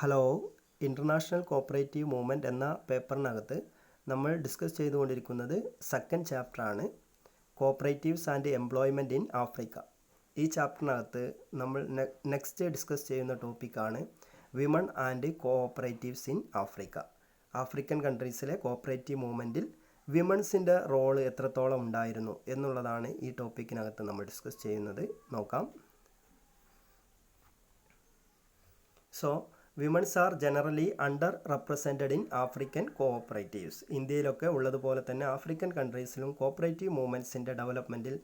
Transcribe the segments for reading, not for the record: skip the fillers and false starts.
Hello, international cooperative movement എന്ന പേപ്പറിനകത്ത് നമ്മൾ discuss ചെയ്തുകൊണ്ടിരിക്കുന്നത് സെക്കൻഡ് ചാപ്റ്ററാണ്, cooperatives and employment in Africa. ഈ ചാപ്റ്ററിനകത്ത് നമ്മൾ നെക്സ്റ്റ് ഡിസ്കസ് ചെയ്യുന്ന ടോപ്പിക്കാണ് women and cooperatives in Africa. African കൺട്രീസിലെ കോപ്പറേറ്റീവ് മൂവ്മെൻറ്റിൽ വിമൺസിൻ്റെ റോള് എത്രത്തോളം ഉണ്ടായിരുന്നു എന്നുള്ളതാണ് ഈ ടോപ്പിക്കിനകത്ത് നമ്മൾ ഡിസ്കസ് ചെയ്യുന്നത്. നോക്കാം. So womens are generally under represented in African cooperatives. ഇന്ത്യയിലൊക്കെ ഉള്ളതുപോലെ തന്നെ ആഫ്രിക്കൻ കൺട്രീസിലും കോപ്പറേറ്റീവ് മൂവ്മെൻറ്റ്സിൻ്റെ ഡെവലപ്മെൻറ്റിൽ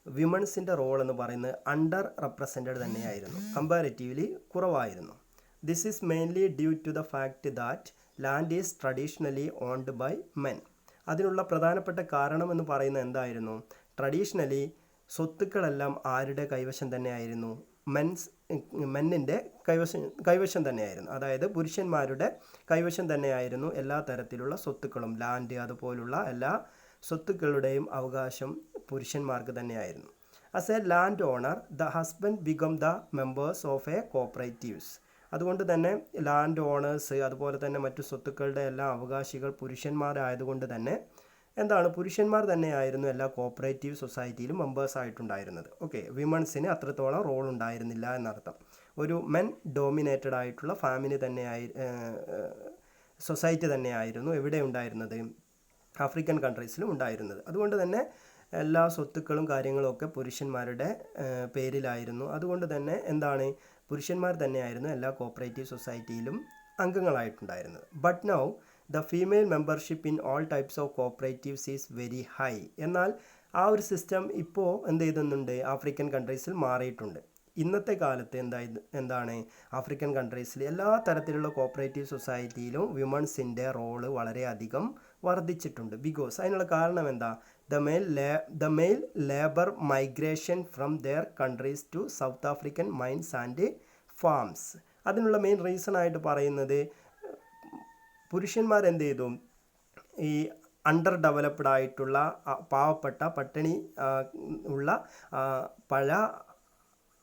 വിമൻസിൻ്റെ റോൾ എന്ന് പറയുന്നത് അണ്ടർ റെപ്രസെൻറ്റഡ് തന്നെയായിരുന്നു, കമ്പാരിറ്റീവ്ലി കുറവായിരുന്നു. This is mainly due to the fact that land is traditionally owned by men. അതിനുള്ള പ്രധാനപ്പെട്ട കാരണം എന്ന് പറയുന്നത് എന്തായിരുന്നു? ട്രഡീഷണലി സ്വത്തുക്കളെല്ലാം ആരുടെ കൈവശം തന്നെയായിരുന്നു? മെന്നിൻ്റെ കൈവശം തന്നെയായിരുന്നു. അതായത് പുരുഷന്മാരുടെ കൈവശം തന്നെയായിരുന്നു എല്ലാ തരത്തിലുള്ള സ്വത്തുക്കളും. ലാൻഡ് അതുപോലുള്ള എല്ലാ സ്വത്തുക്കളുടെയും അവകാശം പുരുഷന്മാർക്ക് തന്നെയായിരുന്നു. As A land owner the husband become the members of A cooperatives. അതുകൊണ്ട് തന്നെ ലാൻഡ് ഓണേഴ്സ് അതുപോലെ തന്നെ മറ്റു സ്വത്തുക്കളുടെ എല്ലാ അവകാശികൾ പുരുഷന്മാരായതുകൊണ്ട് തന്നെ പുരുഷന്മാർ തന്നെയായിരുന്നു എല്ലാ കോപ്പറേറ്റീവ് സൊസൈറ്റിയിലും മെമ്പേഴ്സ് ആയിട്ടുണ്ടായിരുന്നത്. ഓക്കെ, വിമൺസിന് അത്രത്തോളം റോൾ ഉണ്ടായിരുന്നില്ല എന്നർത്ഥം. ഒരു മെൻ ഡോമിനേറ്റഡ് ആയിട്ടുള്ള ഫാമിലി തന്നെയായി സൊസൈറ്റി തന്നെയായിരുന്നു എവിടെ ഉണ്ടായിരുന്നത്? ആഫ്രിക്കൻ കൺട്രീസിലും ഉണ്ടായിരുന്നത്. അതുകൊണ്ട് തന്നെ എല്ലാ സ്വത്തുക്കളും കാര്യങ്ങളും ഒക്കെ പുരുഷന്മാരുടെ പേരിലായിരുന്നു. അതുകൊണ്ട് തന്നെ പുരുഷന്മാർ തന്നെയായിരുന്നു എല്ലാ കോപ്പറേറ്റീവ് സൊസൈറ്റിയിലും അംഗങ്ങളായിട്ടുണ്ടായിരുന്നത്. But now the female membership in all types of cooperatives is very high. എന്നാൽ ആ ഒരു സിസ്റ്റം ഇപ്പോൾ ചെയ്തുന്നുണ്ട്, ആഫ്രിക്കൻ കൺട്രീസിൽ മാറിയിട്ടുണ്ട്. ഇന്നത്തെ കാലത്ത് എന്താണ് ആഫ്രിക്കൻ കൺട്രീസിൽ എല്ലാ തരത്തിലുള്ള കോപ്പറേറ്റീവ് സൊസൈറ്റിയിലും വിമൺസിൻ്റെ റോള് വളരെയധികം വർദ്ധിച്ചിട്ടുണ്ട്. ബിക്കോസ് അതിനുള്ള കാരണം എന്താ? The male labour migration from their countries to South African mines and farms. അതിനുള്ള മെയിൻ റീസൺ ആയിട്ട് പറയുന്നത് പുരുഷന്മാർ ഈ അണ്ടർ ഡെവലപ്ഡ് ആയിട്ടുള്ള പാവപ്പെട്ട പട്ടിണി ഉള്ള പല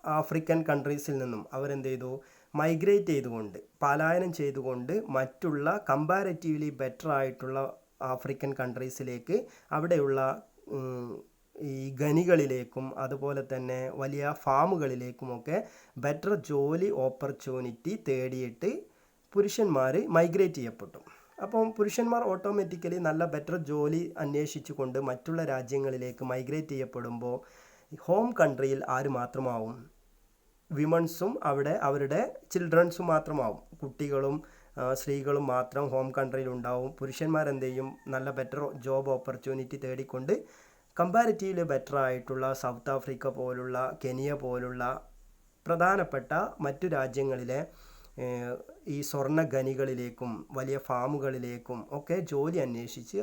ആഫ്രിക്കൻ കൺട്രീസിൽ നിന്നും മൈഗ്രേറ്റ് ചെയ്തുകൊണ്ട് പലായനം ചെയ്തുകൊണ്ട് മറ്റുള്ള കമ്പാരിറ്റീവ്ലി ബെറ്റർ ആയിട്ടുള്ള ആഫ്രിക്കൻ കൺട്രീസിലേക്ക് അവിടെയുള്ള ഈ ഖനികളിലേക്കും അതുപോലെ തന്നെ വലിയ ഫാമുകളിലേക്കുമൊക്കെ ബെറ്റർ ജോലി ഓപ്പർച്യൂണിറ്റി തേടിയിട്ട് പുരുഷന്മാർ മൈഗ്രേറ്റ് ചെയ്യപ്പെട്ടു. അപ്പം പുരുഷന്മാർ ഓട്ടോമാറ്റിക്കലി നല്ല ബെറ്റർ ജോലി അന്വേഷിച്ചുകൊണ്ട് മറ്റുള്ള രാജ്യങ്ങളിലേക്ക് മൈഗ്രേറ്റ് ചെയ്യപ്പെടുമ്പോൾ ഹോം കൺട്രിയിൽ ആര് മാത്രമാവും? വിമൺസും അവിടെ അവരുടെ ചിൽഡ്രൻസും മാത്രമാവും. കുട്ടികളും സ്ത്രീകളും മാത്രം ഹോം കൺട്രിയിൽ ഉണ്ടാവും. പുരുഷന്മാർ നല്ല ബെറ്റർ ജോബ് ഓപ്പർച്യൂണിറ്റി തേടിക്കൊണ്ട് കമ്പാരിറ്റീവ്ലി ബെറ്റർ ആയിട്ടുള്ള സൗത്ത് ആഫ്രിക്ക പോലുള്ള കെനിയ പോലുള്ള പ്രധാനപ്പെട്ട മറ്റു രാജ്യങ്ങളിലെ ഈ സ്വർണ്ണ ഖനികളിലേക്കും വലിയ ഫാമുകളിലേക്കും ഒക്കെ ജോലി അന്വേഷിച്ച്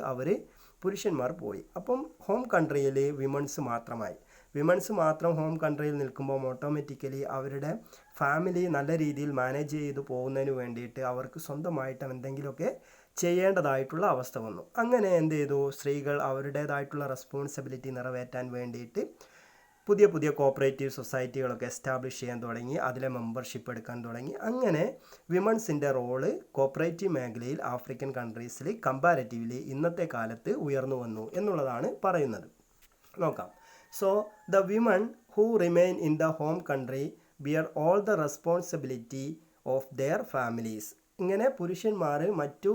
പുരുഷന്മാർ പോയി. അപ്പം ഹോം കൺട്രിയിൽ വിമൺസ് മാത്രം ഹോം കൺട്രിയിൽ നിൽക്കുമ്പോൾ ഓട്ടോമാറ്റിക്കലി അവരുടെ ഫാമിലി നല്ല രീതിയിൽ മാനേജ് ചെയ്ത് പോകുന്നതിന് വേണ്ടിയിട്ട് അവർക്ക് സ്വന്തമായിട്ട് എന്തെങ്കിലുമൊക്കെ ചെയ്യേണ്ടതായിട്ടുള്ള അവസ്ഥ വന്നു. അങ്ങനെ സ്ത്രീകൾ അവരുടേതായിട്ടുള്ള റെസ്പോൺസിബിലിറ്റി നിറവേറ്റാൻ വേണ്ടിയിട്ട് പുതിയ കോപ്പറേറ്റീവ് സൊസൈറ്റികളൊക്കെ എസ്റ്റാബ്ലിഷ് ചെയ്യാൻ തുടങ്ങി, അതിലെ മെമ്പർഷിപ്പ് എടുക്കാൻ തുടങ്ങി. അങ്ങനെ വിമൺസിൻ്റെ റോള് കോപ്പറേറ്റീവ് മേഖലയിൽ ആഫ്രിക്കൻ കൺട്രീസിൽ കമ്പാരിറ്റീവ്ലി ഇന്നത്തെ കാലത്ത് ഉയർന്നു വന്നു എന്നുള്ളതാണ് പറയുന്നത്. നോക്കാം. So the women who remain in the home country bear all the responsibility of their families. ഇങ്ങനെ പുരുഷന്മാർ മറ്റു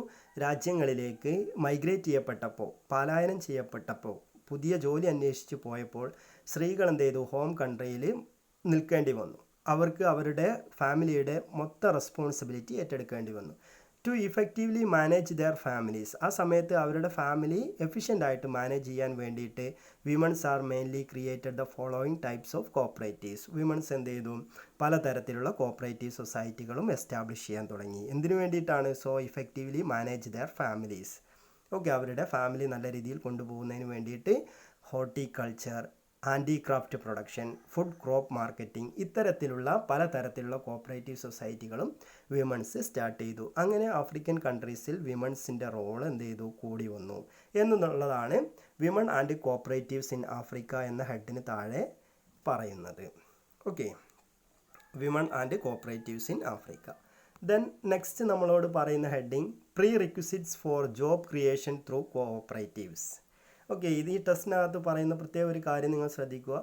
രാജ്യങ്ങളിലേക്ക് മൈഗ്രേറ്റ് ചെയ്യപ്പെട്ടപ്പോൾ, പലായനം ചെയ്യപ്പെട്ടപ്പോൾ, പുതിയ ജോലി അന്വേഷിച്ച് പോയപ്പോൾ സ്ത്രീകൾ ഹോം കൺട്രിയിൽ നിൽക്കേണ്ടി വന്നു. അവർക്ക് അവരുടെ ഫാമിലിയുടെ മൊത്തം റെസ്പോൺസിബിലിറ്റി ഏറ്റെടുക്കേണ്ടി വന്നു. To effectively manage their families. ആ സമയത്ത് അവരുടെ ഫാമിലി എഫിഷ്യൻ്റ് ആയിട്ട് മാനേജ് ചെയ്യാൻ വേണ്ടിയിട്ട് womens are mainly created the following types of cooperatives. Womens പലതരത്തിലുള്ള കോപ്പറേറ്റീവ് സൊസൈറ്റികളും എസ്റ്റാബ്ലിഷ് ചെയ്യാൻ തുടങ്ങി. എന്തിനു വേണ്ടിയിട്ടാണ്? So effectively manage their families. Okay, അവരുടെ ഫാമിലി നല്ല രീതിയിൽ കൊണ്ടുപോകുന്നതിന് വേണ്ടിയിട്ട് horticulture, handicraft production, food crop marketing, ഇത്തരത്തിലുള്ള പലതരത്തിലുള്ള കോപ്പറേറ്റീവ് സൊസൈറ്റികളും വിമൺസ് സ്റ്റാർട്ട് ചെയ്തു. അങ്ങനെ ആഫ്രിക്കൻ കൺട്രീസിൽ വിമൺസിൻ്റെ റോൾ കൂടി വന്നു എന്നുള്ളതാണ് women and cooperatives in Africa എന്ന ഹെഡിന് താഴെ പറയുന്നത്. Okay, women and cooperatives in Africa. Then next നമ്മളോട് പറയുന്ന heading prerequisites for job creation through cooperatives. Okay, ഇത് ഈ ടെസ്റ്റിനകത്ത് പറയുന്ന പ്രത്യേക ഒരു കാര്യം നിങ്ങൾ ശ്രദ്ധിക്കുക.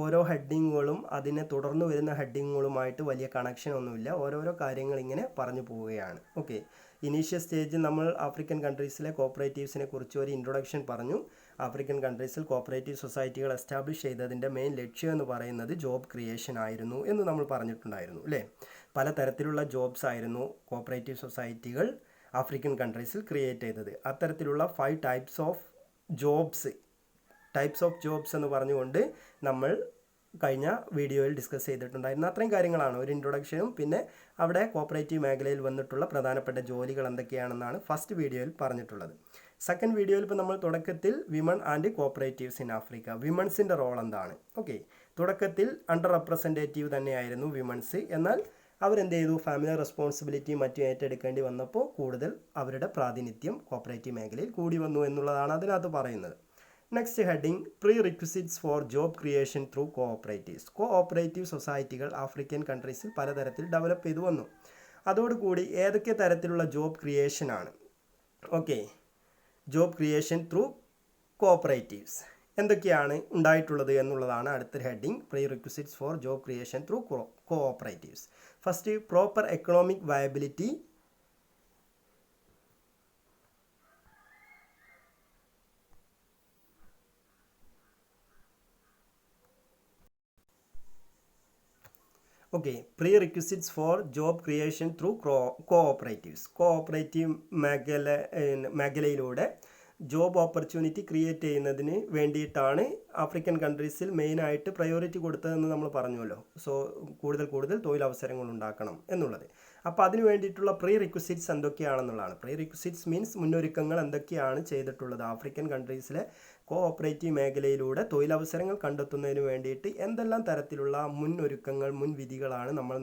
ഓരോ ഹെഡിങ്ങുകളും അതിനെ തുടർന്ന് വരുന്ന ഹെഡിങ്ങുകളുമായിട്ട് വലിയ കണക്ഷൻ ഒന്നുമില്ല. ഓരോരോ കാര്യങ്ങൾ ഇങ്ങനെ പറഞ്ഞു പോവുകയാണ്. ഓക്കെ, ഇനീഷ്യൽ സ്റ്റേജിൽ നമ്മൾ ആഫ്രിക്കൻ കൺട്രീസിലെ കോപ്പറേറ്റീവ്സിനെ കുറിച്ച് ഒരു ഇൻട്രൊഡക്ഷൻ പറഞ്ഞു. ആഫ്രിക്കൻ കൺട്രീസിൽ കോപ്പറേറ്റീവ് സൊസൈറ്റികൾ എസ്റ്റാബ്ലിഷ് ചെയ്തതിൻ്റെ മെയിൻ ലക്ഷ്യം എന്ന് പറയുന്നത് ജോബ് ക്രിയേഷൻ ആയിരുന്നു എന്ന് നമ്മൾ പറഞ്ഞിട്ടുണ്ടായിരുന്നു അല്ലേ. പലതരത്തിലുള്ള ജോബ്സ് ആയിരുന്നു കോപ്പറേറ്റീവ് സൊസൈറ്റികൾ ആഫ്രിക്കൻ കൺട്രീസിൽ ക്രിയേറ്റ് ചെയ്തത്. അത്തരത്തിലുള്ള 5 ടൈപ്സ് ഓഫ് ജോബ്സ് എന്ന് പറഞ്ഞുകൊണ്ട് നമ്മൾ കഴിഞ്ഞ വീഡിയോയിൽ ഡിസ്കസ് ചെയ്തിട്ടുണ്ടായിരുന്നു. അത്രയും കാര്യങ്ങളാണ്, ഒരു ഇൻട്രൊഡക്ഷനും പിന്നെ അവിടെ കോപ്പറേറ്റീവ് മേഖലയിൽ വന്നിട്ടുള്ള പ്രധാനപ്പെട്ട ജോലികൾ എന്തൊക്കെയാണെന്നാണ് ഫസ്റ്റ് വീഡിയോയിൽ പറഞ്ഞിട്ടുള്ളത്. സെക്കൻഡ് വീഡിയോയിൽ ഇപ്പോൾ നമ്മൾ തുടക്കത്തിൽ women and cooperatives in Africa, വിമൺസിൻ്റെ റോൾ എന്താണ്. ഓക്കെ, തുടക്കത്തിൽ അണ്ടർ റെപ്രസെൻറ്റേറ്റീവ് തന്നെയായിരുന്നു വിമൺസ്. എന്നാൽ അവരെന്ത് ചെയ്തു, ഫാമിലി റെസ്പോൺസിബിലിറ്റി മറ്റും ഏറ്റെടുക്കേണ്ടി വന്നപ്പോൾ കൂടുതൽ അവരുടെ പ്രാതിനിധ്യം കോപ്പറേറ്റീവ് മേഖലയിൽ കൂടി വന്നു എന്നുള്ളതാണ് അതിനകത്ത് പറയുന്നത്. Next heading prerequisites for job creation through cooperatives. Cooperative സൊസൈറ്റികൾ ആഫ്രിക്കൻ കൺട്രീസിൽ പലതരത്തിൽ ഡെവലപ്പ് ചെയ്തു വന്നു. അതോടുകൂടി ഏതൊക്കെ തരത്തിലുള്ള ജോബ് ക്രിയേഷനാണ്, okay, job creation through cooperatives എന്തൊക്കെയാണ് ഉണ്ടായിട്ടുള്ളത് എന്നുള്ളതാണ് അടുത്തൊരു heading, prerequisites for job creation through cooperatives. First, proper economic viability. Okay, prerequisites for job creation through cooperatives. Cooperative മേഖലയിലൂടെ ജോബ് ഓപ്പർച്യൂണിറ്റി ക്രിയേറ്റ് ചെയ്യുന്നതിന് വേണ്ടിയിട്ടാണ് ആഫ്രിക്കൻ കൺട്രീസിൽ മെയിനായിട്ട് priority കൊടുത്തതെന്ന് നമ്മൾ പറഞ്ഞുവല്ലോ. സോ കൂടുതൽ തൊഴിലവസരങ്ങൾ ഉണ്ടാക്കണം എന്നുള്ളത്. അപ്പോൾ അതിന് വേണ്ടിയിട്ടുള്ള പ്രീ റിക്വിസിറ്റ്സ് എന്തൊക്കെയാണെന്നുള്ളതാണ്. പ്രീ റിക്വിസിറ്റ്സ് മീൻസ് മുന്നൊരുക്കങ്ങൾ എന്തൊക്കെയാണ് ചെയ്തിട്ടുള്ളത് ആഫ്രിക്കൻ കൺട്രീസിലെ കോഓപ്പറേറ്റീവ് മേഖലയിലൂടെ തൊഴിലവസരങ്ങൾ കണ്ടെത്തുന്നതിന് വേണ്ടിയിട്ട് എന്തെല്ലാം തരത്തിലുള്ള മുന്നൊരുക്കങ്ങൾ, മുൻവിധികളാണ് നമ്മൾ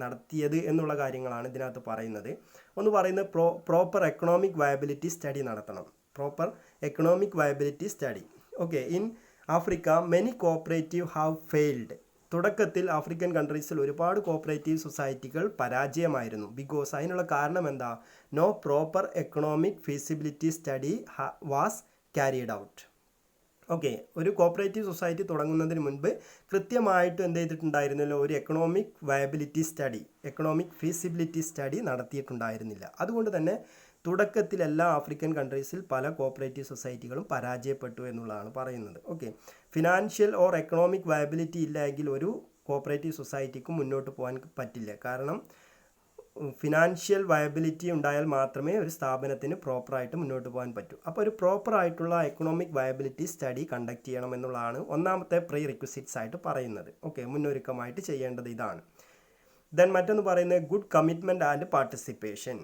നടത്തിയത് എന്നുള്ള കാര്യങ്ങളാണ് ഇതിനകത്ത് പറയുന്നത്. ഒന്ന് പറയുന്നത് പ്രോപ്പർ എക്കണോമിക് വയബിലിറ്റി സ്റ്റഡി നടത്തണം. Proper economic viability study. Okay, in Africa many cooperative have failed. തുടക്കത്തിൽ ആഫ്രിക്കൻ കൺട്രീസിൽ ഒരുപാട് കോഓപ്പറേറ്റീവ് സൊസൈറ്റികൾ പരാജയമായിരുന്നു. ബിക്കോസ് അതിനുള്ള കാരണം എന്താ, no proper economic feasibility study was carried out. Okay, ഒരു കോപ്പറേറ്റീവ് സൊസൈറ്റി തുടങ്ങുന്നതിന് മുൻപ് കൃത്യമായിട്ട് എന്ത് ചെയ്തിട്ടുണ്ടായിരുന്നല്ലോ, ഒരു economic viability study, economic feasibility study നടത്തിയിട്ടുണ്ടായിരുന്നില്ല. അതുകൊണ്ട് തന്നെ തുടക്കത്തിൽ എല്ലാ ആഫ്രിക്കൻ കൺട്രീസിൽ പല കോപ്പറേറ്റീവ് സൊസൈറ്റികളും പരാജയപ്പെട്ടു എന്നുള്ളതാണ് പറയുന്നത്. Okay, financial or economic viability ഇല്ല എങ്കിൽ ഒരു കോപ്പറേറ്റീവ് സൊസൈറ്റിക്ക് മുന്നോട്ട് പോകാൻ പറ്റില്ല. കാരണം ഫിനാൻഷ്യൽ വയബിലിറ്റി ഉണ്ടായാൽ മാത്രമേ ഒരു സ്ഥാപനത്തിന് പ്രോപ്പറായിട്ട് മുന്നോട്ട് പോകാൻ പറ്റൂ. അപ്പോൾ ഒരു പ്രോപ്പറായിട്ടുള്ള എക്കണോമിക് വയബിലിറ്റി സ്റ്റഡി കണ്ടക്ട് ചെയ്യണം എന്നുള്ളതാണ് ഒന്നാമത്തെ പ്രീ റിക്വിസിറ്റ്സ് ആയിട്ട് പറയുന്നത്. ഓക്കെ, മുന്നൊരുക്കമായിട്ട് ചെയ്യേണ്ടത് ഇതാണ്. ദെൻ മറ്റൊന്ന് പറയുന്നത് ഗുഡ് കമ്മിറ്റ്മെൻറ്റ് ആൻഡ് പാർട്ടിസിപ്പേഷൻ.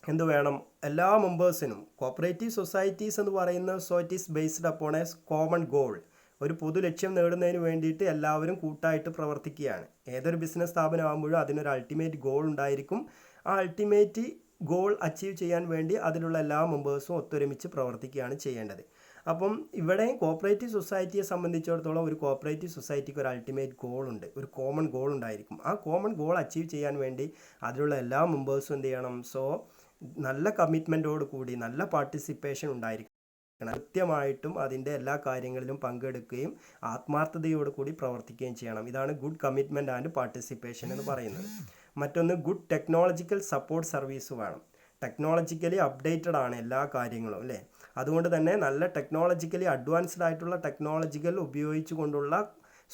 എന്ത് വേണം, എല്ലാ മെമ്പേഴ്സിനും. കോപ്പറേറ്റീവ് സൊസൈറ്റീസ് എന്ന് പറയുന്ന societies based upon A common goal. ഒരു പൊതു ലക്ഷ്യം നേടുന്നതിന് വേണ്ടിയിട്ട് എല്ലാവരും കൂട്ടായിട്ട് പ്രവർത്തിക്കുകയാണ്. ഏതൊരു ബിസിനസ് സ്ഥാപനമാകുമ്പോഴും അതിനൊരു അൾട്ടിമേറ്റ് ഗോൾ ഉണ്ടായിരിക്കും. ആ അൾട്ടിമേറ്റ് ഗോൾ അച്ചീവ് ചെയ്യാൻ വേണ്ടി അതിലുള്ള എല്ലാ മെമ്പേഴ്സും ഒത്തൊരുമിച്ച് പ്രവർത്തിക്കുകയാണ് ചെയ്യേണ്ടത്. അപ്പം ഇവിടെ കോപ്പറേറ്റീവ് സൊസൈറ്റിയെ സംബന്ധിച്ചിടത്തോളം ഒരു കോപ്പറേറ്റീവ് സൊസൈറ്റിക്ക് ഒരു അൾട്ടിമേറ്റ് ഗോൾ ഉണ്ട്, ഒരു കോമൺ ഗോൾ ഉണ്ടായിരിക്കും. ആ കോമൺ ഗോൾ അച്ചീവ് ചെയ്യാൻ വേണ്ടി അതിലുള്ള എല്ലാ മെമ്പേഴ്സും എന്ത് ചെയ്യണം, സോ നല്ല കമ്മിറ്റ്മെൻറ്റോട് കൂടി നല്ല പാർട്ടിസിപ്പേഷൻ ഉണ്ടായിരിക്കും. കൃത്യമായിട്ടും അതിൻ്റെ എല്ലാ കാര്യങ്ങളിലും പങ്കെടുക്കുകയും ആത്മാർത്ഥതയോട് കൂടി പ്രവർത്തിക്കുകയും ചെയ്യണം. ഇതാണ് ഗുഡ് കമ്മിറ്റ്മെൻറ്റ് ആൻഡ് പാർട്ടിസിപ്പേഷൻ എന്ന് പറയുന്നത്. മറ്റൊന്ന് ഗുഡ് ടെക്നോളജിക്കൽ സപ്പോർട്ട് സർവീസ് വേണം. ടെക്നോളജിക്കലി അപ്ഡേറ്റഡ് ആണ് എല്ലാ കാര്യങ്ങളും അല്ലേ. അതുകൊണ്ട് തന്നെ നല്ല ടെക്നോളജിക്കലി അഡ്വാൻസ്ഡ് ആയിട്ടുള്ള ടെക്നോളജികൾ ഉപയോഗിച്ചു കൊണ്ടുള്ള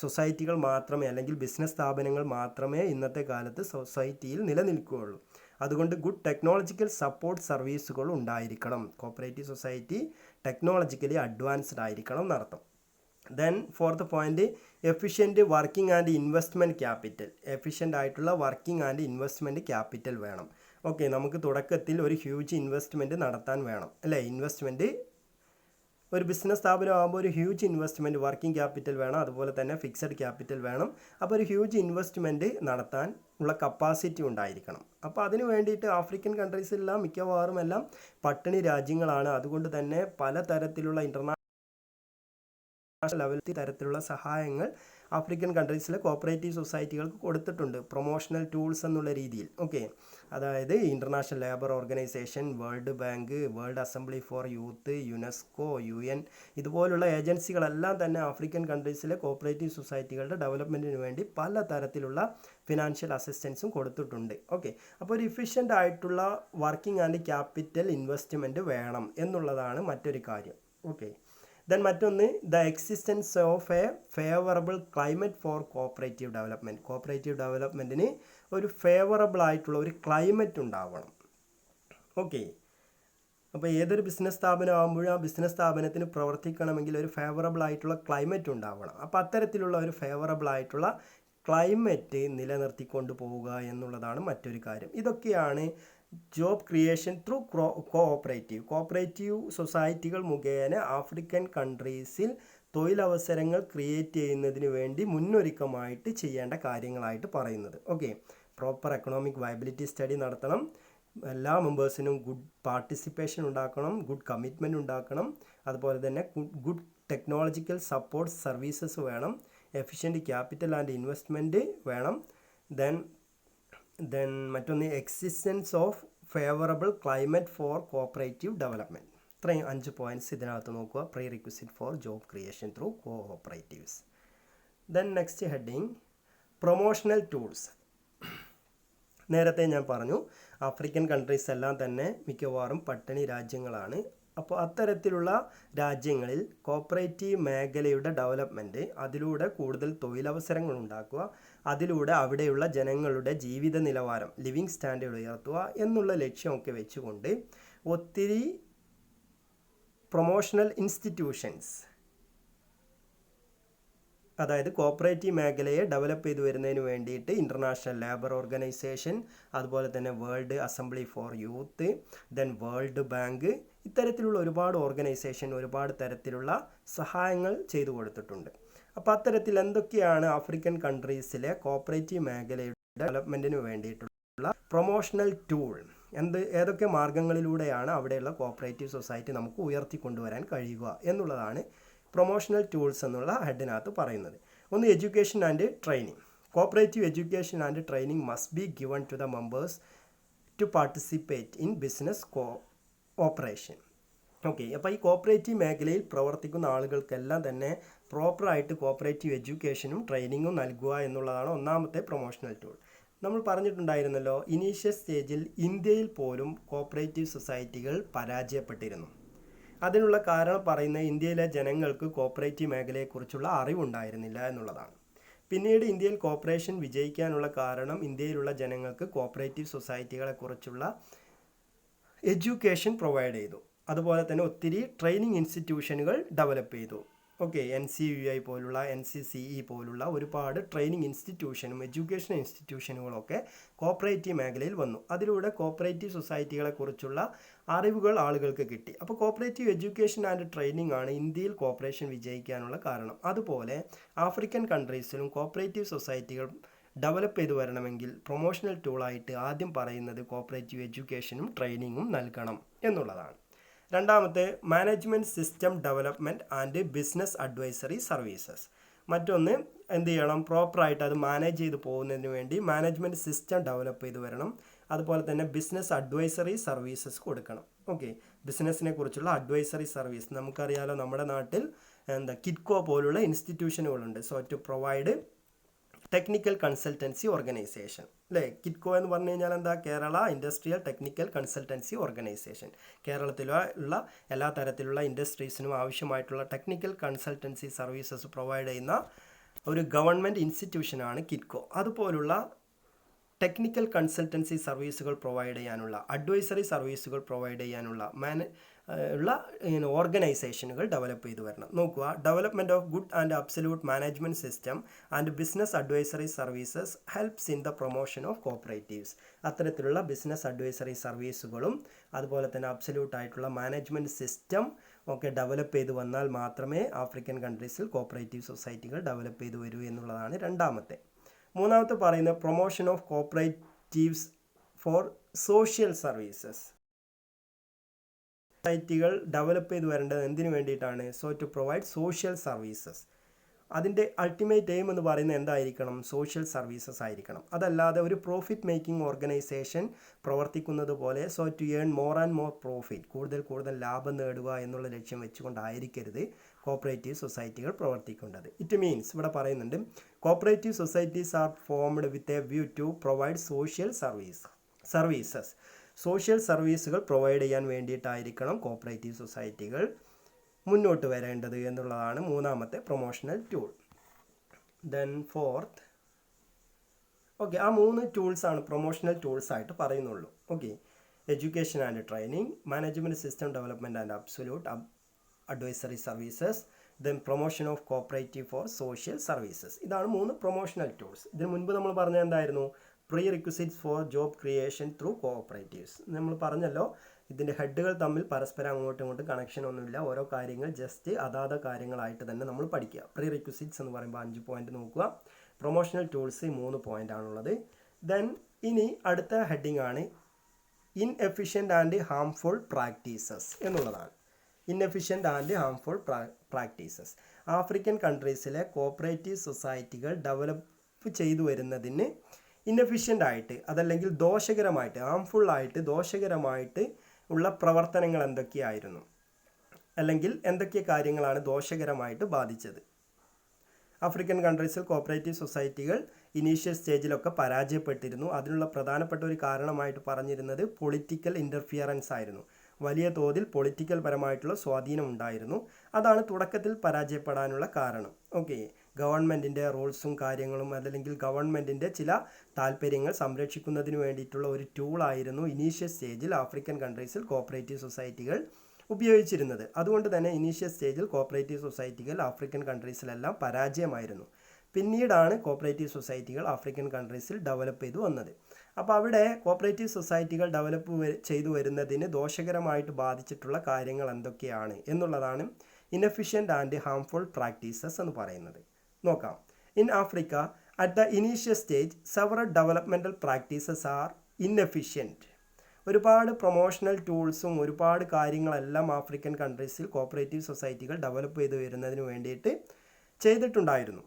സൊസൈറ്റികൾ മാത്രമേ, അല്ലെങ്കിൽ ബിസിനസ് സ്ഥാപനങ്ങൾ മാത്രമേ ഇന്നത്തെ കാലത്ത് സൊസൈറ്റിയിൽ നിലനിൽക്കുകയുള്ളൂ. അതുകൊണ്ട് ഗുഡ് ടെക്നോളജിക്കൽ സപ്പോർട്ട് സർവീസുകൾ ഉണ്ടായിരിക്കണം. കോപ്പറേറ്റീവ് സൊസൈറ്റി ടെക്നോളജിക്കലി അഡ്വാൻസ്ഡ് ആയിരിക്കണം എന്നർത്ഥം. Then fourth point, efficient working and investment capital. Efficient ആയിട്ടുള്ള വർക്കിംഗ് ആൻഡ് ഇൻവെസ്റ്റ്മെൻറ്റ് ക്യാപിറ്റൽ വേണം. ഓക്കെ, നമുക്ക് തുടക്കത്തിൽ ഒരു ഹ്യൂജ് ഇൻവെസ്റ്റ്മെൻറ്റ് നടത്താൻ വേണം അല്ലേ. ഇൻവെസ്റ്റ്മെൻറ്റ് ഒരു ബിസിനസ് സ്ഥാപനമാകുമ്പോൾ ഒരു ഹ്യൂജ് ഇൻവെസ്റ്റ്മെൻറ്റ്, വർക്കിംഗ് ക്യാപിറ്റൽ വേണം, അതുപോലെ തന്നെ ഫിക്സഡ് ക്യാപിറ്റൽ വേണം. അപ്പോൾ ഒരു ഹ്യൂജ് ഇൻവെസ്റ്റ്മെൻറ്റ് നടത്താൻ ഉള്ള കപ്പാസിറ്റി ഉണ്ടായിരിക്കണം. അപ്പോൾ അതിന് വേണ്ടിയിട്ട് ആഫ്രിക്കൻ കൺട്രീസിലെല്ലാം മിക്കവാറും എല്ലാം പട്ടിണി രാജ്യങ്ങളാണ്. അതുകൊണ്ട് തന്നെ പലതരത്തിലുള്ള ഇൻ്റർനാഷണൽ ലെവലിൽ തരത്തിലുള്ള സഹായങ്ങൾ ആഫ്രിക്കൻ കൺട്രീസിലെ കോപ്പറേറ്റീവ് സൊസൈറ്റികൾക്ക് കൊടുത്തിട്ടുണ്ട് പ്രൊമോഷണൽ ടൂൾസ് എന്നുള്ള രീതിയിൽ. ഓക്കെ, അതായത് international labour organisation, world bank, world assembly four youth, UNESCO, UN ഇതുപോലുള്ള ഏജൻസികളെല്ലാം തന്നെ ആഫ്രിക്കൻ കൺട്രീസിലെ കോപ്പറേറ്റീവ് സൊസൈറ്റികളുടെ ഡെവലപ്മെൻറ്റിന് വേണ്ടി പല തരത്തിലുള്ള ഫിനാൻഷ്യൽ അസിസ്റ്റൻസും കൊടുത്തിട്ടുണ്ട്. ഓക്കെ, അപ്പോൾ ഒരു ഇഫിഷ്യൻ്റ് ആയിട്ടുള്ള വർക്കിംഗ് ആൻഡ് ക്യാപിറ്റൽ ഇൻവെസ്റ്റ്മെൻറ്റ് വേണം എന്നുള്ളതാണ് മറ്റൊരു കാര്യം. ഓക്കെ, ദെൻ മറ്റൊന്ന് the existence of a favourable climate for cooperative development. Cooperative ഡെവലപ്മെൻറ്റിന് ഒരു ഫേവറബിൾ ആയിട്ടുള്ള ഒരു ക്ലൈമറ്റ് ഉണ്ടാവണം. ഓക്കെ, അപ്പോൾ ഏതൊരു ബിസിനസ് സ്ഥാപനം ആകുമ്പോഴും ആ ബിസിനസ് സ്ഥാപനത്തിന് പ്രവർത്തിക്കണമെങ്കിൽ ഒരു ഫേവറബിൾ ആയിട്ടുള്ള ക്ലൈമറ്റ് ഉണ്ടാവണം. അപ്പോൾ അത്തരത്തിലുള്ള ഒരു ഫേവറബിൾ ആയിട്ടുള്ള ക്ലൈമറ്റ് നിലനിർത്തിക്കൊണ്ട് പോവുക എന്നുള്ളതാണ് മറ്റൊരു കാര്യം. ഇതൊക്കെയാണ് ജോബ് ക്രിയേഷൻ ത്രൂ കോഓപ്പറേറ്റീവ് സൊസൈറ്റികൾ മുഖേന ആഫ്രിക്കൻ കൺട്രീസിൽ തൊഴിലവസരങ്ങൾ ക്രിയേറ്റ് ചെയ്യുന്നതിന് വേണ്ടി മുന്നൊരുക്കമായിട്ട് ചെയ്യേണ്ട കാര്യങ്ങളായിട്ട് പറയുന്നത്. Okay, proper economic viability study നടത്തണം, എല്ലാ മെമ്പേഴ്സിനും ഗുഡ് പാർട്ടിസിപ്പേഷൻ ഉണ്ടാക്കണം, ഗുഡ് കമ്മിറ്റ്മെൻറ്റ് ഉണ്ടാക്കണം, അതുപോലെ തന്നെ ഗുഡ് ടെക്നോളജിക്കൽ സപ്പോർട്ട് സർവീസസ് വേണം, എഫിഷ്യൻറ്റ് ക്യാപിറ്റൽ ആൻഡ് ഇൻവെസ്റ്റ്മെൻറ്റ് വേണം, ദെൻ മറ്റൊന്ന് existence of favourable climate for cooperative development. ഇത്രയും 5 പോയിൻറ്റ്സ് ഇതിനകത്ത് നോക്കുക, prerequisite for job creation through cooperatives. Then next heading promotional tools. നേരത്തെ ഞാൻ പറഞ്ഞു ആഫ്രിക്കൻ കൺട്രീസ് എല്ലാം തന്നെ മിക്കവാറും പട്ടിണി രാജ്യങ്ങളാണ്. അപ്പോൾ അത്തരത്തിലുള്ള രാജ്യങ്ങളിൽ കോപ്പറേറ്റീവ് മേഖലയുടെ ഡെവലപ്മെൻറ്റ്, അതിലൂടെ കൂടുതൽ തൊഴിലവസരങ്ങൾ ഉണ്ടാക്കുക, അതിലൂടെ അവിടെയുള്ള ജനങ്ങളുടെ ജീവിത നിലവാരം, ലിവിങ് സ്റ്റാൻഡേർഡ് ഉയർത്തുക എന്നുള്ള ലക്ഷ്യമൊക്കെ വെച്ചുകൊണ്ട് ഒത്തിരി പ്രൊമോഷണൽ ഇൻസ്റ്റിറ്റ്യൂഷൻസ്, അതായത് കോപ്പറേറ്റീവ് മേഖലയെ ഡെവലപ്പ് ചെയ്തു വരുന്നതിന് വേണ്ടിയിട്ട് ഇൻ്റർനാഷണൽ ലേബർ ഓർഗനൈസേഷൻ, അതുപോലെ തന്നെ world assembly four youth, then world bank, ഇത്തരത്തിലുള്ള ഒരുപാട് ഓർഗനൈസേഷൻ ഒരുപാട് തരത്തിലുള്ള സഹായങ്ങൾ ചെയ്തു കൊടുത്തിട്ടുണ്ട്. അപ്പോൾ അത്തരത്തിൽ എന്തൊക്കെയാണ് ആഫ്രിക്കൻ കൺട്രീസിലെ കോപ്പറേറ്റീവ് മേഖലയുടെ ഡെവലപ്മെൻറ്റിന് വേണ്ടിയിട്ടുള്ള പ്രൊമോഷണൽ ടൂൾ, ഏതൊക്കെ മാർഗങ്ങളിലൂടെയാണ് അവിടെയുള്ള കോപ്പറേറ്റീവ് സൊസൈറ്റി നമുക്ക് ഉയർത്തിക്കൊണ്ടുവരാൻ കഴിയുക എന്നുള്ളതാണ് പ്രൊമോഷണൽ ടൂൾസ് എന്നുള്ള ഹെഡിനകത്ത് പറയുന്നത്. ഒന്ന് education and training. Cooperative education and training must be given to the members to participate in business operation. Okay, അപ്പോൾ ഈ കോപ്പറേറ്റീവ് മേഖലയിൽ പ്രവർത്തിക്കുന്ന ആളുകൾക്കെല്ലാം തന്നെ പ്രോപ്പറായിട്ട് കോപ്പറേറ്റീവ് എഡ്യൂക്കേഷനും ട്രെയിനിങ്ങും നൽകുക എന്നുള്ളതാണ് ഒന്നാമത്തെ പ്രൊമോഷണൽ ടൂൾ. നമ്മൾ പറഞ്ഞിട്ടുണ്ടായിരുന്നല്ലോ, ഇനീഷ്യൽ സ്റ്റേജിൽ ഇന്ത്യയിൽ പോലും കോപ്പറേറ്റീവ് സൊസൈറ്റികൾ പരാജയപ്പെട്ടിരുന്നു. അതിനുള്ള കാരണം പറയുന്നത് ഇന്ത്യയിലെ ജനങ്ങൾക്ക് കോപ്പറേറ്റീവ് മേഖലയെക്കുറിച്ചുള്ള അറിവുണ്ടായിരുന്നില്ല എന്നുള്ളതാണ്. പിന്നീട് ഇന്ത്യയിൽ കോപ്പറേഷൻ വിജയിക്കാനുള്ള കാരണം ഇന്ത്യയിലുള്ള ജനങ്ങൾക്ക് കോപ്പറേറ്റീവ് സൊസൈറ്റികളെക്കുറിച്ചുള്ള എഡ്യൂക്കേഷൻ പ്രൊവൈഡ് ചെയ്തു. അതുപോലെ തന്നെ ഒത്തിരി ട്രെയിനിങ് ഇൻസ്റ്റിറ്റ്യൂഷനുകൾ ഡെവലപ്പ് ചെയ്തു. ഓക്കെ, NCUI പോലുള്ള NCCE പോലുള്ള ഒരുപാട് ട്രെയിനിങ് ഇൻസ്റ്റിറ്റ്യൂഷനും എഡ്യൂക്കേഷൻ ഇൻസ്റ്റിറ്റ്യൂഷനുകളൊക്കെ കോപ്പറേറ്റീവ് മേഖലയിൽ വന്നു. അതിലൂടെ കോപ്പറേറ്റീവ് സൊസൈറ്റികളെക്കുറിച്ചുള്ള അറിവുകൾ ആളുകൾക്ക് കിട്ടി. അപ്പോൾ കോപ്പറേറ്റീവ് എഡ്യൂക്കേഷൻ ആൻഡ് ട്രെയിനിങ് ആണ് ഇന്ത്യയിൽ കോപ്പറേഷൻ വിജയിക്കാനുള്ള കാരണം. അതുപോലെ ആഫ്രിക്കൻ കൺട്രീസിലും കോപ്പറേറ്റീവ് സൊസൈറ്റികൾ ഡെവലപ്പ് ചെയ്തു വരണമെങ്കിൽ പ്രൊമോഷണൽ ടൂളായിട്ട് ആദ്യം പറയുന്നത് കോപ്പറേറ്റീവ് എഡ്യൂക്കേഷനും ട്രെയിനിങ്ങും നൽകണം എന്നുള്ളതാണ്. രണ്ടാമത്തെ management system development and business advisory services. മറ്റൊന്ന് എന്ത് ചെയ്യണം, പ്രോപ്പറായിട്ട് അത് മാനേജ് ചെയ്ത് പോകുന്നതിന് വേണ്ടി മാനേജ്മെൻറ്റ് സിസ്റ്റം ഡെവലപ്പ് ചെയ്ത് വരണം. അതുപോലെ തന്നെ ബിസിനസ് അഡ്വൈസറി സർവീസസ് കൊടുക്കണം. ഓക്കെ, ബിസിനസ്സിനെ കുറിച്ചുള്ള അഡ്വൈസറി സർവീസ് നമുക്കറിയാലോ, നമ്മുടെ നാട്ടിൽ കിറ്റ്കോ പോലുള്ള ഇൻസ്റ്റിറ്റ്യൂഷനുകളുണ്ട്. So to provide technical consultancy organisation അല്ലേ. കിറ്റ്കോ എന്ന് പറഞ്ഞു കഴിഞ്ഞാൽ എന്താ, Kerala industrial technical consultancy organisation. കേരളത്തിലുള്ള എല്ലാ തരത്തിലുള്ള ഇൻഡസ്ട്രീസിനും ആവശ്യമായിട്ടുള്ള ടെക്നിക്കൽ കൺസൾട്ടൻസി സർവീസസ് പ്രൊവൈഡ് ചെയ്യുന്ന ഒരു ഗവൺമെൻറ് ഇൻസ്റ്റിറ്റ്യൂഷനാണ് കിറ്റ്കോ. അതുപോലുള്ള ടെക്നിക്കൽ കൺസൾട്ടൻസി സർവീസുകൾ പ്രൊവൈഡ് ചെയ്യാനുള്ള, അഡ്വൈസറി സർവീസുകൾ പ്രൊവൈഡ് ചെയ്യാനുള്ള ഓർഗനൈസേഷനുകൾ ഡെവലപ്പ് ചെയ്തു വരണം. നോക്കുക, development of good and absolute management system and business advisory services helps in the promotion of cooperatives. അത്തരത്തിലുള്ള ബിസിനസ് അഡ്വൈസറി സർവീസുകളും അതുപോലെ തന്നെ അബ്സല്യൂട്ട് ആയിട്ടുള്ള മാനേജ്മെൻറ്റ് സിസ്റ്റം ഒക്കെ ഡെവലപ്പ് ചെയ്ത് വന്നാൽ മാത്രമേ ആഫ്രിക്കൻ കൺട്രീസിൽ കോപ്പറേറ്റീവ് സൊസൈറ്റികൾ ഡെവലപ്പ് ചെയ്ത് വരൂ എന്നുള്ളതാണ് രണ്ടാമത്തെ. മൂന്നാമത്തെ പറയുന്നത് promotion of cooperatives for social services. സൊസൈറ്റികൾ ഡെവലപ്പ് ചെയ്ത് വരേണ്ടത് എന്തിനു വേണ്ടിയിട്ടാണ്? So to provide social services. അതിൻ്റെ അൾട്ടിമേറ്റ് എയിം എന്ന് പറയുന്നത് എന്തായിരിക്കണം? സോഷ്യൽ സർവീസസ് ആയിരിക്കണം. അതല്ലാതെ ഒരു പ്രോഫിറ്റ് മേക്കിംഗ് ഓർഗനൈസേഷൻ പ്രവർത്തിക്കുന്നത് പോലെ to earn more and more profit, കൂടുതൽ ലാഭം നേടുക എന്നുള്ള ലക്ഷ്യം വെച്ചുകൊണ്ടായിരിക്കരുത് കോപ്പറേറ്റീവ് സൊസൈറ്റികൾ പ്രവർത്തിക്കേണ്ടത്. ഇറ്റ് മീൻസ് ഇവിടെ പറയുന്നുണ്ട് cooperative societies are formed with a view to provide social services. Social സർവീസുകൾ പ്രൊവൈഡ് ചെയ്യാൻ വേണ്ടിയിട്ടായിരിക്കണം കോപ്പറേറ്റീവ് സൊസൈറ്റികൾ മുന്നോട്ട് വരേണ്ടത് എന്നുള്ളതാണ് മൂന്നാമത്തെ promotional tool. Then fourth, okay, ആ 3 ടൂൾസാണ് പ്രൊമോഷണൽ ടൂൾസ് ആയിട്ട് പറയുന്നുള്ളൂ. Okay, education and training, management system development and absolute advisory services, then promotion of cooperative for social services. ഇതാണ് 3 പ്രൊമോഷണൽ ടൂൾസ്. ഇതിന് മുൻപ് നമ്മൾ പറഞ്ഞ എന്തായിരുന്നു? Prerequisites for job creation through cooperatives. നമ്മൾ പറഞ്ഞല്ലോ ഇതിൻ്റെ ഹെഡുകൾ തമ്മിൽ പരസ്പരം അങ്ങോട്ടും ഇങ്ങോട്ടും കണക്ഷൻ ഒന്നുമില്ല. ഓരോ കാര്യങ്ങൾ ജസ്റ്റ് അതാത് കാര്യങ്ങളായിട്ട് തന്നെ നമ്മൾ പഠിക്കുക. പ്രീ റിക്വസിറ്റ്സ് എന്ന് പറയുമ്പോൾ 5 പോയിന്റ് നോക്കുക, പ്രൊമോഷണൽ ടൂൾസ് 3 പോയിന്റ് ആണുള്ളത്. ദെൻ ഇനി അടുത്ത ഹെഡിങ് ആണ് ഇൻഎഫിഷ്യൻ്റ് ആൻഡ് ഹാംഫുൾ പ്രാക്ടീസസ് എന്നുള്ളതാണ്. Inefficient and harmful practices. African കൺട്രീസിലെ കോപ്പറേറ്റീവ് സൊസൈറ്റികൾ ഡെവലപ്പ് ചെയ്തു വരുന്നതിന് ഇൻഎഫിഷ്യൻ്റ് ആയിട്ട്, അതല്ലെങ്കിൽ ദോഷകരമായിട്ട്, ഹാംഫുള്ളായിട്ട്, ദോഷകരമായിട്ട് ഉള്ള പ്രവർത്തനങ്ങൾ എന്തൊക്കെയായിരുന്നു, അല്ലെങ്കിൽ എന്തൊക്കെ കാര്യങ്ങളാണ് ദോഷകരമായിട്ട് ബാധിച്ചത്? ആഫ്രിക്കൻ കൺട്രീസിൽ കോപ്പറേറ്റീവ് സൊസൈറ്റികൾ ഇനീഷ്യൽ സ്റ്റേജിലൊക്കെ പരാജയപ്പെട്ടിരുന്നു. അതിനുള്ള പ്രധാനപ്പെട്ട ഒരു കാരണമായിട്ട് പറഞ്ഞിരുന്നത് പൊളിറ്റിക്കൽ ഇൻ്റർഫിയറൻസ് ആയിരുന്നു. വലിയ തോതിൽ പൊളിറ്റിക്കൽ പരമായിട്ടുള്ള സ്വാധീനം ഉണ്ടായിരുന്നു. അതാണ് തുടക്കത്തിൽ പരാജയപ്പെടാനുള്ള കാരണം. ഓക്കെ, ഗവൺമെൻറ്റിൻ്റെ റൂൾസും കാര്യങ്ങളും, അതല്ലെങ്കിൽ ഗവൺമെൻറ്റിൻ്റെ ചില താല്പര്യങ്ങൾ സംരക്ഷിക്കുന്നതിന് വേണ്ടിയിട്ടുള്ള ഒരു ടൂളായിരുന്നു ഇനീഷ്യൽ സ്റ്റേജിൽ ആഫ്രിക്കൻ കൺട്രീസിൽ കോപ്പറേറ്റീവ് സൊസൈറ്റികൾ ഉപയോഗിച്ചിരുന്നത്. അതുകൊണ്ട് തന്നെ ഇനീഷ്യൽ സ്റ്റേജിൽ കോപ്പറേറ്റീവ് സൊസൈറ്റികൾ ആഫ്രിക്കൻ കൺട്രീസിലെല്ലാം പരാജയമായിരുന്നു. പിന്നീടാണ് കോപ്പറേറ്റീവ് സൊസൈറ്റികൾ ആഫ്രിക്കൻ കൺട്രീസിൽ ഡെവലപ്പ് ചെയ്തു വന്നത്. അപ്പോൾ അവിടെ കോപ്പറേറ്റീവ് സൊസൈറ്റികൾ ഡെവലപ്പ് ചെയ്തു വരുന്നതിന് ദോഷകരമായിട്ട് ബാധിച്ചിട്ടുള്ള കാര്യങ്ങൾ എന്തൊക്കെയാണ് എന്നുള്ളതാണ് ഇൻഎഫിഷ്യൻ്റ് ആൻഡ് ഹാംഫുൾ പ്രാക്ടീസസ് എന്ന് പറയുന്നത്. നോക്കാം. In Africa at the initial stage several developmental practices are inefficient. ഒരുപാട് പ്രൊമോഷണൽ ടൂൾസും ഒരുപാട് കാര്യങ്ങളെല്ലാം ആഫ്രിക്കൻ കൺട്രീസിൽ കോപ്പറേറ്റീവ് സൊസൈറ്റികൾ ഡെവലപ്പ് ചെയ്തു വരുന്നതിന് വേണ്ടിയിട്ട് ചെയ്തിട്ടുണ്ടായിരുന്നു.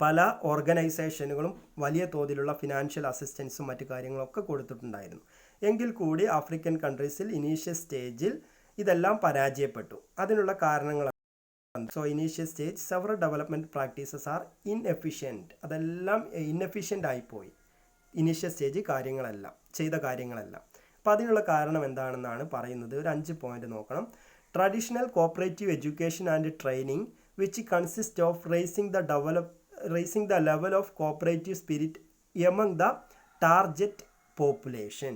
പല ഓർഗനൈസേഷനുകളും വലിയ തോതിലുള്ള ഫിനാൻഷ്യൽ അസിസ്റ്റൻസും മറ്റു കാര്യങ്ങളൊക്കെ കൊടുത്തിട്ടുണ്ടായിരുന്നു. എങ്കിൽ കൂടി ആഫ്രിക്കൻ കൺട്രീസിൽ ഇനീഷ്യൽ സ്റ്റേജിൽ ഇതെല്ലാം പരാജയപ്പെട്ടു. അതിനുള്ള കാരണങ്ങൾ initial stage several development practices are inefficient. അതെല്ലാം ഇൻഎഫിഷ്യൻ്റ് ആയിപ്പോയി ഇനീഷ്യൽ സ്റ്റേജ് ചെയ്ത കാര്യങ്ങളെല്ലാം. അപ്പോൾ അതിനുള്ള കാരണം എന്താണെന്നാണ് പറയുന്നത്. ഒരു 5 പോയിന്റ് നോക്കണം. Traditional cooperative education and training which consist of racing the level of cooperative spirit among the target population.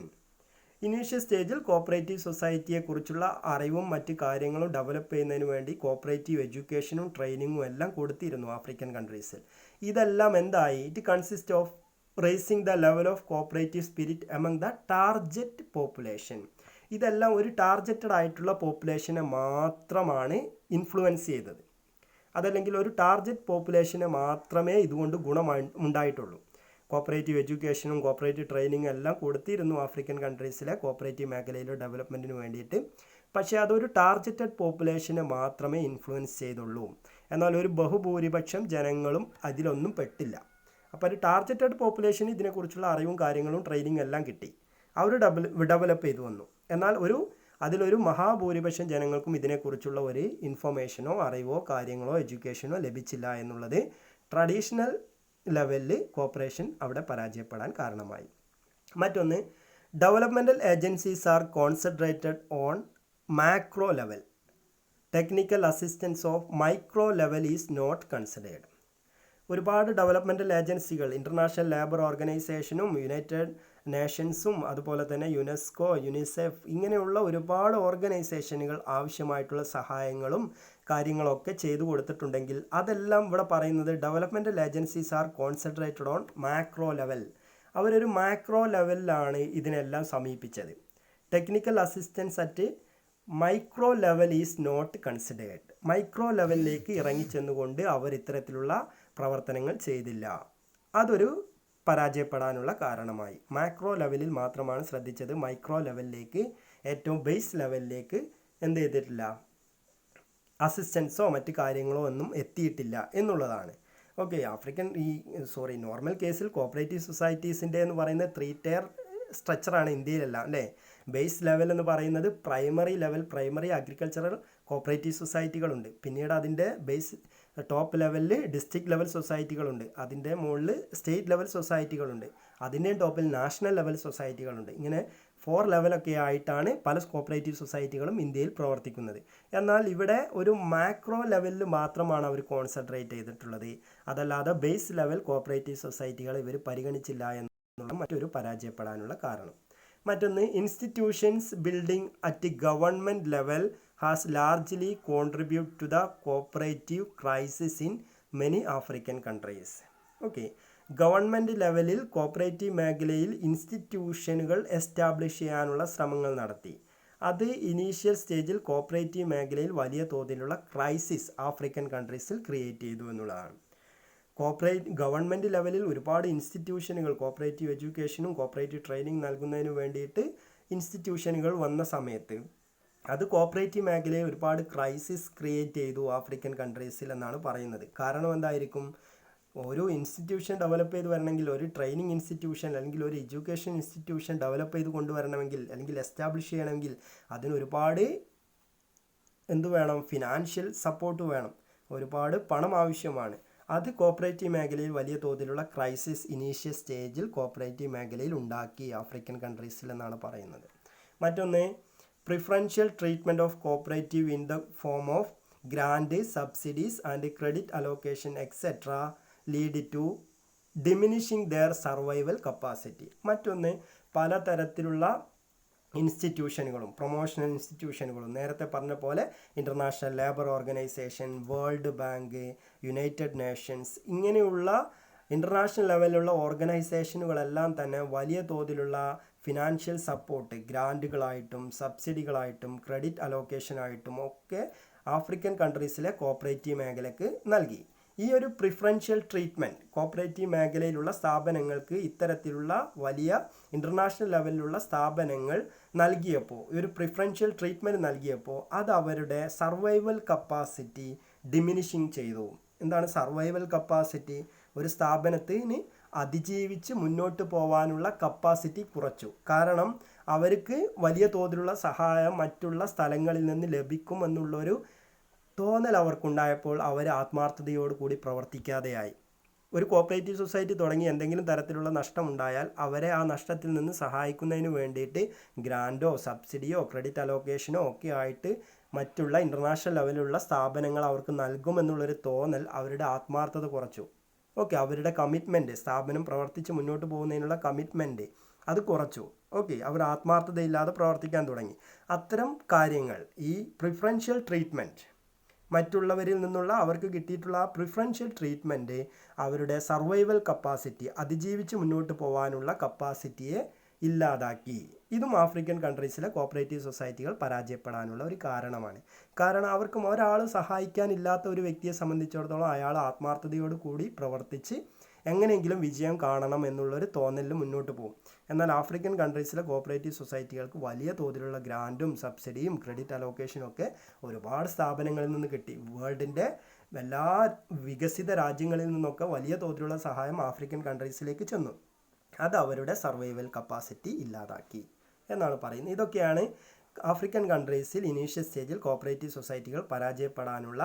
Initial സ്റ്റേജിൽ കോപ്പറേറ്റീവ് സൊസൈറ്റിയെക്കുറിച്ചുള്ള അറിവും മറ്റ് കാര്യങ്ങളും ഡെവലപ്പ് ചെയ്യുന്നതിന് വേണ്ടി കോപ്പറേറ്റീവ് എഡ്യൂക്കേഷനും ട്രെയിനിങ്ങും എല്ലാം കൊടുത്തിരുന്നു ആഫ്രിക്കൻ കൺട്രീസിൽ. ഇതെല്ലാം എന്തായി? It consist of racing the level of cooperative spirit among the target population. ഇതെല്ലാം ഒരു ടാർഗറ്റഡ് ആയിട്ടുള്ള പോപ്പുലേഷനെ മാത്രമാണ് ഇൻഫ്ലുവൻസ് ചെയ്തത്. അതല്ലെങ്കിൽ ഒരു ടാർഗറ്റ് പോപ്പുലേഷനെ മാത്രമേ ഇതുകൊണ്ട് ഉണ്ടായിട്ടുള്ളൂ. കോപ്പറേറ്റീവ് എഡ്യൂക്കേഷനും കോപ്പറേറ്റീവ് ട്രെയിനിങ്ങും എല്ലാം കൊടുത്തിരുന്നു ആഫ്രിക്കൻ കൺട്രീസിലെ കോപ്പറേറ്റീവ് മേഖലയിലെ ഡെവലപ്മെൻറ്റിന് വേണ്ടിയിട്ട്. പക്ഷേ അതൊരു ടാർഗറ്റഡ് പോപ്പുലേഷനെ മാത്രമേ ഇൻഫ്ലുവൻസ് ചെയ്തുള്ളൂ. എന്നാൽ ഒരു ബഹുഭൂരിപക്ഷം ജനങ്ങളും അതിലൊന്നും പെട്ടില്ല. അപ്പോൾ ഒരു ടാർഗറ്റഡ് പോപ്പുലേഷന് ഇതിനെക്കുറിച്ചുള്ള അറിവും കാര്യങ്ങളും ട്രെയിനിങ് എല്ലാം കിട്ടി, അവർ ഡെവലപ്പ് ചെയ്തു വന്നു. എന്നാൽ അതിലൊരു മഹാഭൂരിപക്ഷം ജനങ്ങൾക്കും ഇതിനെക്കുറിച്ചുള്ള ഒരു ഇൻഫർമേഷനോ അറിവോ കാര്യങ്ങളോ എഡ്യൂക്കേഷനോ ലഭിച്ചില്ല എന്നുള്ളത് ട്രഡീഷണൽ ലെവലിൽ കോപ്പറേഷൻ അവിടെ പരാജയപ്പെടാൻ കാരണമായി. മറ്റൊന്ന്, developmental agencies are concentrated on macro level. Technical assistance of micro level is not considered. ഒരുപാട് ഡെവലപ്മെൻറ്റൽ ഏജൻസികൾ, ഇൻ്റർനാഷണൽ ലേബർ ഓർഗനൈസേഷനും യുണൈറ്റഡ് നേഷൻസും അതുപോലെ തന്നെ യുനെസ്കോ, യുനിസെഫ് ഇങ്ങനെയുള്ള ഒരുപാട് ഓർഗനൈസേഷനുകൾ ആവശ്യമായിട്ടുള്ള സഹായങ്ങളും കാര്യങ്ങളൊക്കെ ചെയ്തു കൊടുത്തിട്ടുണ്ടെങ്കിൽ അതെല്ലാം ഇവിടെ പറയുന്നത് developmental agencies are concentrated on macro level. അവരൊരു മാക്രോ ലെവലിലാണ് ഇതിനെല്ലാം സമീപിച്ചത്. Technical assistance at micro level is not considered. Micro ലെവലിലേക്ക് ഇറങ്ങിച്ചെന്നുകൊണ്ട് അവർ ഇത്തരത്തിലുള്ള പ്രവർത്തനങ്ങൾ ചെയ്തില്ല. അതൊരു പരാജയപ്പെടാനുള്ള കാരണമായി. മാക്രോ ലെവലിൽ മാത്രമാണ് ശ്രദ്ധിച്ചത്. മൈക്രോ ലെവലിലേക്ക്, ഏറ്റവും ബേസ് ലെവലിലേക്ക് എന്ത് ചെയ്തിട്ടില്ല, അസിസ്റ്റൻസോ മറ്റ് കാര്യങ്ങളോ ഒന്നും എത്തിയിട്ടില്ല എന്നുള്ളതാണ്. ഓക്കെ, നോർമൽ കേസിൽ കോപ്പറേറ്റീവ് സൊസൈറ്റീസിൻ്റെ എന്ന് പറയുന്നത് 3 ടയർ സ്ട്രക്ചറാണ് ഇന്ത്യയിലെല്ലാം അല്ലേ. ബേസ് ലെവൽ എന്ന് പറയുന്നത് പ്രൈമറി അഗ്രികൾച്ചറൽ കോപ്പറേറ്റീവ് സൊസൈറ്റികളുണ്ട്. പിന്നീട് അതിൻ്റെ ടോപ്പ് ലെവലിൽ ഡിസ്ട്രിക്ട് ലെവൽ സൊസൈറ്റികളുണ്ട്. അതിൻ്റെ മുകളിൽ സ്റ്റേറ്റ് ലെവൽ സൊസൈറ്റികളുണ്ട്. അതിൻ്റെയും ടോപ്പിൽ നാഷണൽ ലെവൽ സൊസൈറ്റികളുണ്ട്. ഇങ്ങനെ 4 ലെവലൊക്കെ ആയിട്ടാണ് പല കോപ്പറേറ്റീവ് സൊസൈറ്റികളും ഇന്ത്യയിൽ പ്രവർത്തിക്കുന്നത്. എന്നാൽ ഇവിടെ ഒരു മാക്രോ ലെവലിൽ മാത്രമാണ് അവർ കോൺസെൻട്രേറ്റ് ചെയ്തിട്ടുള്ളത്. അതല്ലാതെ ബേസ് ലെവൽ കോപ്പറേറ്റീവ് സൊസൈറ്റികൾ ഇവർ പരിഗണിച്ചില്ല എന്നുള്ള മറ്റൊരു പരാജയപ്പെടാനുള്ള കാരണം. മറ്റൊന്ന്, institutions building at government level has largely contribute to the cooperative crisis in many African countries. Okay, government ലെവലിൽ കോപ്പറേറ്റീവ് മേഖലയിൽ ഇൻസ്റ്റിറ്റ്യൂഷനുകൾ എസ്റ്റാബ്ലിഷ് ചെയ്യാനുള്ള ശ്രമങ്ങൾ നടത്തി. അത് ഇനീഷ്യൽ സ്റ്റേജിൽ കോപ്പറേറ്റീവ് മേഖലയിൽ വലിയ തോതിലുള്ള ക്രൈസിസ് ആഫ്രിക്കൻ കൺട്രീസിൽ ക്രിയേറ്റ് ചെയ്തു എന്നുള്ളതാണ്. ഗവൺമെൻറ് ലെവലിൽ ഒരുപാട് ഇൻസ്റ്റിറ്റ്യൂഷനുകൾ കോപ്പറേറ്റീവ് എഡ്യൂക്കേഷനും കോപ്പറേറ്റീവ് ട്രെയിനിങ് നൽകുന്നതിന് വേണ്ടിയിട്ട് ഇൻസ്റ്റിറ്റ്യൂഷനുകൾ വന്ന സമയത്ത് അത് കോപ്പറേറ്റീവ് മേഖലയിൽ ഒരുപാട് ക്രൈസിസ് ക്രിയേറ്റ് ചെയ്തു ആഫ്രിക്കൻ കൺട്രീസിൽ എന്നാണ് പറയുന്നത്. കാരണം എന്തായിരിക്കും? ഒരു ഇൻസ്റ്റിറ്റ്യൂഷൻ ഡെവലപ്പ് ചെയ്ത് വരണമെങ്കിൽ, ഒരു ട്രെയിനിങ് ഇൻസ്റ്റിറ്റ്യൂഷൻ അല്ലെങ്കിൽ ഒരു എഡ്യൂക്കേഷൻ ഇൻസ്റ്റിറ്റ്യൂഷൻ ഡെവലപ്പ് ചെയ്ത് കൊണ്ടുവരണമെങ്കിൽ അല്ലെങ്കിൽ എസ്റ്റാബ്ലിഷ് ചെയ്യണമെങ്കിൽ അതിന് ഒരുപാട് വേണം? ഫിനാൻഷ്യൽ സപ്പോർട്ട് വേണം, ഒരുപാട് പണം ആവശ്യമാണ്. അത് കോപ്പറേറ്റീവ് മേഖലയിൽ വലിയ തോതിലുള്ള ക്രൈസിസ് ഇനീഷ്യൽ സ്റ്റേജിൽ കോപ്പറേറ്റീവ് മേഖലയിൽ ഉണ്ടാക്കി ആഫ്രിക്കൻ കൺട്രീസിൽ എന്നാണ് പറയുന്നത്. മറ്റൊന്ന്, preferential treatment of cooperative in the form of grant, subsidies and credit allocation etcetera lead to diminishing their survival capacity. മറ്റൊന്ന്, പലതരത്തിലുള്ള ഇൻസ്റ്റിറ്റ്യൂഷനുകളും പ്രൊമോഷണൽ ഇൻസ്റ്റിറ്റ്യൂഷനുകളും നേരത്തെ പറഞ്ഞ പോലെ international labour organisation, world bank, united nations ഇങ്ങനെയുള്ള ഇൻ്റർനാഷണൽ ലെവലിലുള്ള ഓർഗനൈസേഷനുകളെല്ലാം തന്നെ വലിയ തോതിലുള്ള ഫിനാൻഷ്യൽ സപ്പോർട്ട് ഗ്രാൻറ്റുകളായിട്ടും സബ്സിഡികളായിട്ടും ക്രെഡിറ്റ് അലോക്കേഷനായിട്ടും ഒക്കെ ആഫ്രിക്കൻ കൺട്രീസിലെ കോപ്പറേറ്റീവ് മേഖലയ്ക്ക് നൽകി. ഈ ഒരു പ്രിഫറൻഷ്യൽ ട്രീറ്റ്മെൻറ്റ് കോപ്പറേറ്റീവ് മേഖലയിലുള്ള സ്ഥാപനങ്ങൾക്ക് ഇത്തരത്തിലുള്ള വലിയ ഇൻ്റർനാഷണൽ ലെവലിലുള്ള സ്ഥാപനങ്ങൾ നൽകിയപ്പോൾ, ഒരു പ്രിഫറൻഷ്യൽ ട്രീറ്റ്മെൻറ്റ് നൽകിയപ്പോൾ അത് അവരുടെ സർവൈവൽ കപ്പാസിറ്റി ഡിമിനിഷിങ് ചെയ്തു. എന്താണ് സർവൈവൽ കപ്പാസിറ്റി? ഒരു സ്ഥാപനത്തിന് അതിജീവിച്ച് മുന്നോട്ട് പോകാനുള്ള കപ്പാസിറ്റി കുറച്ചു. കാരണം അവർക്ക് വലിയ തോതിലുള്ള സഹായം മറ്റുള്ള സ്ഥലങ്ങളിൽ നിന്ന് ലഭിക്കുമെന്നുള്ളൊരു തോന്നൽ അവർക്കുണ്ടായപ്പോൾ അവർ ആത്മാർത്ഥതയോടുകൂടി പ്രവർത്തിക്കാതെയായി. ഒരു കോപ്പറേറ്റീവ് സൊസൈറ്റി തുടങ്ങി എന്തെങ്കിലും തരത്തിലുള്ള നഷ്ടമുണ്ടായാൽ അവരെ ആ നഷ്ടത്തിൽ നിന്ന് സഹായിക്കുന്നതിന് വേണ്ടിയിട്ട് ഗ്രാൻഡോ സബ്സിഡിയോ ക്രെഡിറ്റ് അലോക്കേഷനോ ഒക്കെ ആയിട്ട് മറ്റുള്ള ഇൻ്റർനാഷണൽ ലെവലിലുള്ള സ്ഥാപനങ്ങൾ അവർക്ക് നൽകുമെന്നുള്ളൊരു തോന്നൽ അവരുടെ ആത്മാർത്ഥത കുറച്ചു. ഓക്കെ, അവരുടെ കമ്മിറ്റ്മെൻറ്റ്, സ്ഥാപനം പ്രവർത്തിച്ച് മുന്നോട്ട് പോകുന്നതിനുള്ള കമ്മിറ്റ്മെൻറ്റ് അത് കുറച്ചു. ഓക്കെ, അവർ ആത്മാർത്ഥതയില്ലാതെ പ്രവർത്തിക്കാൻ തുടങ്ങി. അത്തരം കാര്യങ്ങൾ, ഈ പ്രിഫറൻഷ്യൽ ട്രീറ്റ്മെൻറ്റ്, മറ്റുള്ളവരിൽ നിന്നുള്ള അവർക്ക് കിട്ടിയിട്ടുള്ള ആ പ്രിഫറൻഷ്യൽ ട്രീറ്റ്മെൻറ്റ് അവരുടെ സർവൈവൽ കപ്പാസിറ്റി, അതിജീവിച്ച് മുന്നോട്ട് പോകാനുള്ള കപ്പാസിറ്റിയെ ഇല്ലാതാക്കി. ഇതും ആഫ്രിക്കൻ കൺട്രീസിലെ കോപ്പറേറ്റീവ് സൊസൈറ്റികൾ പരാജയപ്പെടാനുള്ള ഒരു കാരണമാണ്. കാരണം അവർക്ക് ഒരാൾ സഹായിക്കാനില്ലാത്ത ഒരു വ്യക്തിയെ സംബന്ധിച്ചിടത്തോളം അയാൾ ആത്മാർത്ഥതയോട് കൂടി പ്രവർത്തിച്ച് എങ്ങനെയെങ്കിലും വിജയം കാണണം എന്നുള്ളൊരു തോന്നലിൽ മുന്നോട്ട് പോകും. എന്നാൽ ആഫ്രിക്കൻ കൺട്രീസിലെ കോപ്പറേറ്റീവ് സൊസൈറ്റികൾക്ക് വലിയ തോതിലുള്ള ഗ്രാൻറ്റും സബ്സിഡിയും ക്രെഡിറ്റ് അലോക്കേഷനും ഒക്കെ ഒരുപാട് സ്ഥാപനങ്ങളിൽ നിന്ന് കിട്ടി. വേൾഡിൻ്റെ എല്ലാ വികസിത രാജ്യങ്ങളിൽ നിന്നൊക്കെ വലിയ തോതിലുള്ള സഹായം ആഫ്രിക്കൻ കൺട്രീസിലേക്ക് ചെന്നു. അത് അവരുടെ സർവൈവൽ കപ്പാസിറ്റി ഇല്ലാതാക്കി എന്നാണ് പറയുന്നത്. ഇതൊക്കെയാണ് ആഫ്രിക്കൻ കൺട്രീസിൽ ഇനീഷ്യൽ സ്റ്റേജിൽ കോപ്പറേറ്റീവ് സൊസൈറ്റികൾ പരാജയപ്പെടാനുള്ള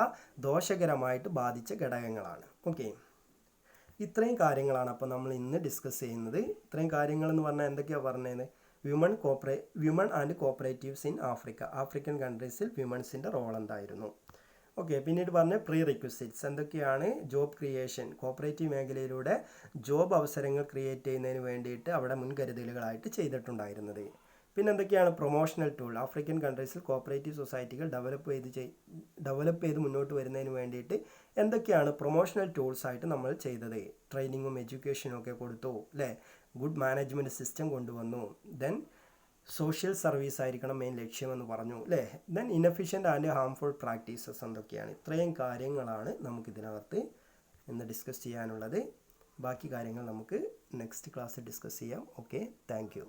ദോഷകരമായിട്ട് ബാധിച്ച ഘടകങ്ങളാണ്. ഓക്കെ, ഇത്രയും കാര്യങ്ങളാണ് അപ്പോൾ നമ്മൾ ഇന്ന് ഡിസ്കസ് ചെയ്യുന്നത്. ഇത്രയും കാര്യങ്ങളെന്ന് പറഞ്ഞാൽ എന്തൊക്കെയാണ് പറഞ്ഞത്? Women and cooperatives in African കൺട്രീസിൽ വിമൺസിൻ്റെ റോൾ എന്തായിരുന്നു? ഓക്കെ, പിന്നീട് പറഞ്ഞ പ്രീ റിക്വസിറ്റ്സ് എന്തൊക്കെയാണ്? ജോബ് ക്രിയേഷൻ, കോപ്പറേറ്റീവ് മേഖലയിലൂടെ ജോബ് അവസരങ്ങൾ ക്രിയേറ്റ് ചെയ്യുന്നതിന് വേണ്ടിയിട്ട് അവിടെ മുൻകരുതലുകളായിട്ട് ചെയ്തിട്ടുണ്ടായിരുന്നത്. പിന്നെ എന്തൊക്കെയാണ് പ്രൊമോഷണൽ ടൂൾ? ആഫ്രിക്കൻ കൺട്രീസിൽ കോപ്പറേറ്റീവ് സൊസൈറ്റികൾ ഡെവലപ്പ് ചെയ്ത് മുന്നോട്ട് വരുന്നതിന് വേണ്ടിയിട്ട് എന്തൊക്കെയാണ് പ്രൊമോഷണൽ ടൂൾസ് ആയിട്ട് നമ്മൾ ചെയ്തത്? ട്രെയിനിങ്ങും എഡ്യൂക്കേഷനും ഒക്കെ കൊടുത്തു അല്ലേ? ഗുഡ് മാനേജ്മെൻറ്റ് സിസ്റ്റം കൊണ്ടുവന്നു. ദെൻ സോഷ്യൽ സർവീസ് ആയിരിക്കണം മെയിൻ ലക്ഷ്യമെന്ന് പറഞ്ഞു അല്ലേ? Then inefficient and harmful practices എന്തൊക്കെയാണ്? ഇത്രയും കാര്യങ്ങളാണ് നമുക്കിതിനകത്ത് ഇന്ന് ഡിസ്കസ് ചെയ്യാനുള്ളത്. ബാക്കി കാര്യങ്ങൾ നമുക്ക് നെക്സ്റ്റ് ക്ലാസ്സിൽ ഡിസ്കസ് ചെയ്യാം. Okay, thank you.